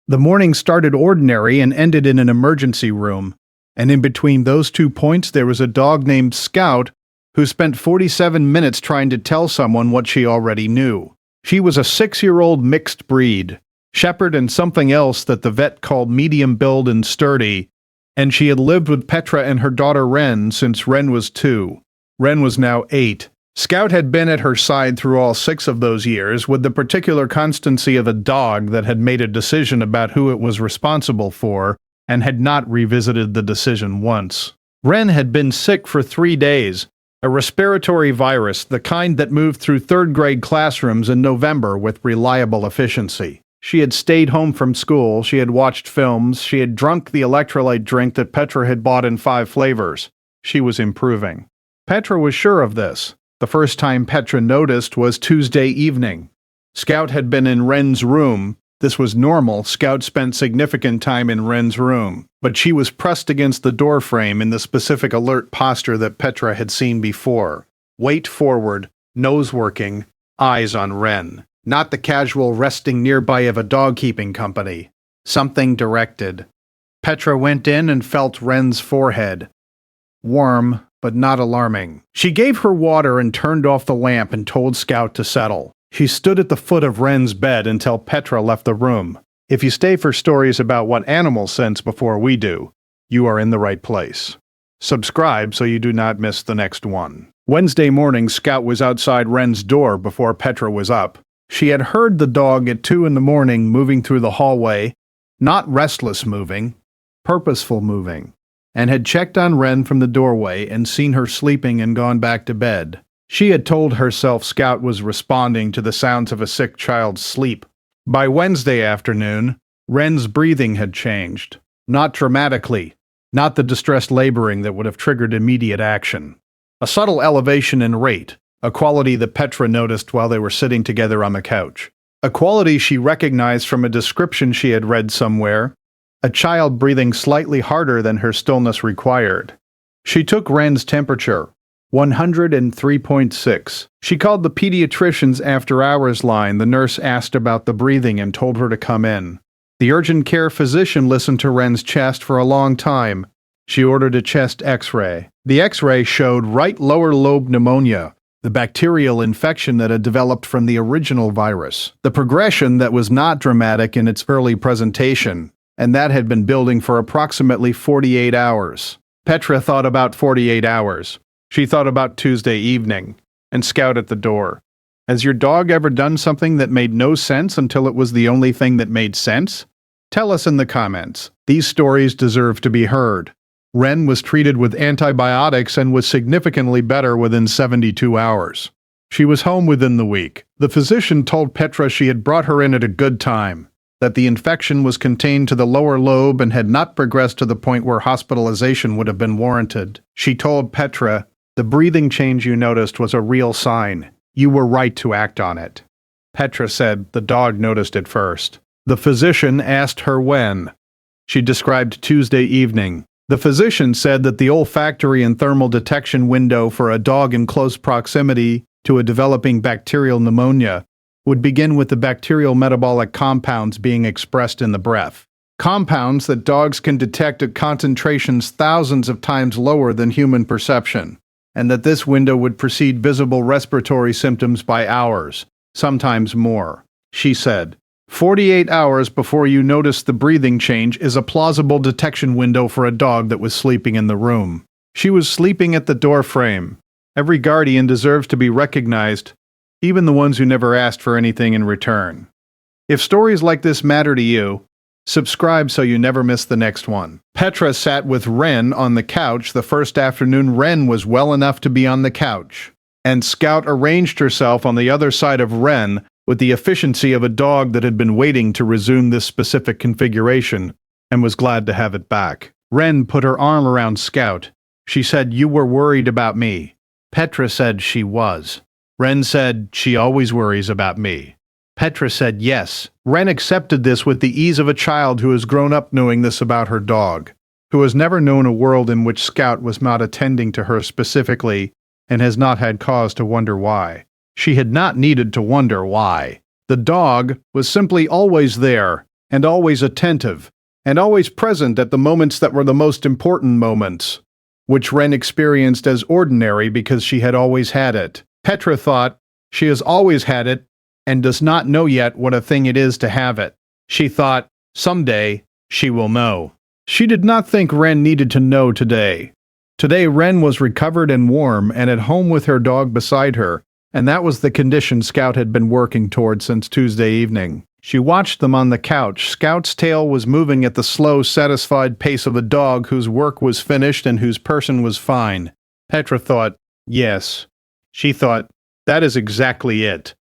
The morning started ordinary and ended in an emergency room, and in between those 2 points there was a dog named Scout who spent 47 minutes trying to tell someone what she already knew. She was a 6-year-old mixed breed, shepherd and something else that the vet called medium build and sturdy, and she had lived with Petra and her daughter Wren since Wren was 2. Wren was now 8. Scout had been at her side through all 6 of those years, with the particular constancy of a dog that had made a decision about who it was responsible for and had not revisited the decision once. Wren had been sick for 3 days, a respiratory virus, the kind that moved through third-grade classrooms in November with reliable efficiency. She had stayed home from school, she had watched films, she had drunk the electrolyte drink that Petra had bought in 5 flavors. She was improving. Petra was sure of this. The first time Petra noticed was Tuesday evening. Scout had been in Wren's room. This was normal. Scout spent significant time in Wren's room, but she was pressed against the door frame in the specific alert posture that Petra had seen before. Weight forward, nose working, eyes on Wren. Not the casual resting nearby of a dog-keeping company. Something directed. Petra went in and felt Wren's forehead. Warm, but not alarming. She gave her water and turned off the lamp and told Scout to settle. She stood at the foot of Wren's bed until Petra left the room. If you stay for stories about what animals sense before we do, you are in the right place. Subscribe so you do not miss the next one. Wednesday morning, Scout was outside Wren's door before Petra was up. She had heard the dog at 2 in the morning moving through the hallway, not restless moving, purposeful moving, and had checked on Wren from the doorway and seen her sleeping and gone back to bed. She had told herself Scout was responding to the sounds of a sick child's sleep. By Wednesday afternoon, Wren's breathing had changed. Not dramatically, not the distressed laboring that would have triggered immediate action. A subtle elevation in rate, a quality that Petra noticed while they were sitting together on the couch. A quality she recognized from a description she had read somewhere, a child breathing slightly harder than her stillness required. She took Wren's temperature, 103.6. She called the pediatrician's after-hours line. The nurse asked about the breathing and told her to come in. The urgent care physician listened to Wren's chest for a long time. She ordered a chest x-ray. The x-ray showed right lower lobe pneumonia, the bacterial infection that had developed from the original virus. The progression that was not dramatic in its early presentation, and that had been building for approximately 48 hours. Petra thought about 48 hours. She thought about Tuesday evening, and Scout at the door. Has your dog ever done something that made no sense until it was the only thing that made sense? Tell us in the comments. These stories deserve to be heard. Wren was treated with antibiotics and was significantly better within 72 hours. She was home within the week. The physician told Petra she had brought her in at a good time, that the infection was contained to the lower lobe and had not progressed to the point where hospitalization would have been warranted. She told Petra, "The breathing change you noticed was a real sign. You were right to act on it." Petra said the dog noticed it first. The physician asked her when. She described Tuesday evening. The physician said that the olfactory and thermal detection window for a dog in close proximity to a developing bacterial pneumonia would begin with the bacterial metabolic compounds being expressed in the breath. Compounds that dogs can detect at concentrations thousands of times lower than human perception, and that this window would precede visible respiratory symptoms by hours, sometimes more. She said, 48 hours before you notice the breathing change is a plausible detection window for a dog that was sleeping in the room. She was sleeping at the door frame. Every guardian deserves to be recognized, even the ones who never asked for anything in return. If stories like this matter to you, subscribe so you never miss the next one. Petra sat with Wren on the couch the first afternoon Wren was well enough to be on the couch, and Scout arranged herself on the other side of Wren with the efficiency of a dog that had been waiting to resume this specific configuration and was glad to have it back. Wren put her arm around Scout. She said, "You were worried about me." Petra said she was. Wren said, "She always worries about me." Petra said yes. Wren accepted this with the ease of a child who has grown up knowing this about her dog, who has never known a world in which Scout was not attending to her specifically and has not had cause to wonder why. She had not needed to wonder why. The dog was simply always there, and always attentive, and always present at the moments that were the most important moments, which Wren experienced as ordinary because she had always had it. Petra thought, she has always had it, and does not know yet what a thing it is to have it. She thought, someday, she will know. She did not think Wren needed to know today. Today Wren was recovered and warm and at home with her dog beside her, and that was the condition Scout had been working toward since Tuesday evening. She watched them on the couch. Scout's tail was moving at the slow, satisfied pace of a dog whose work was finished and whose person was fine. Petra thought, yes. She thought, that is exactly it.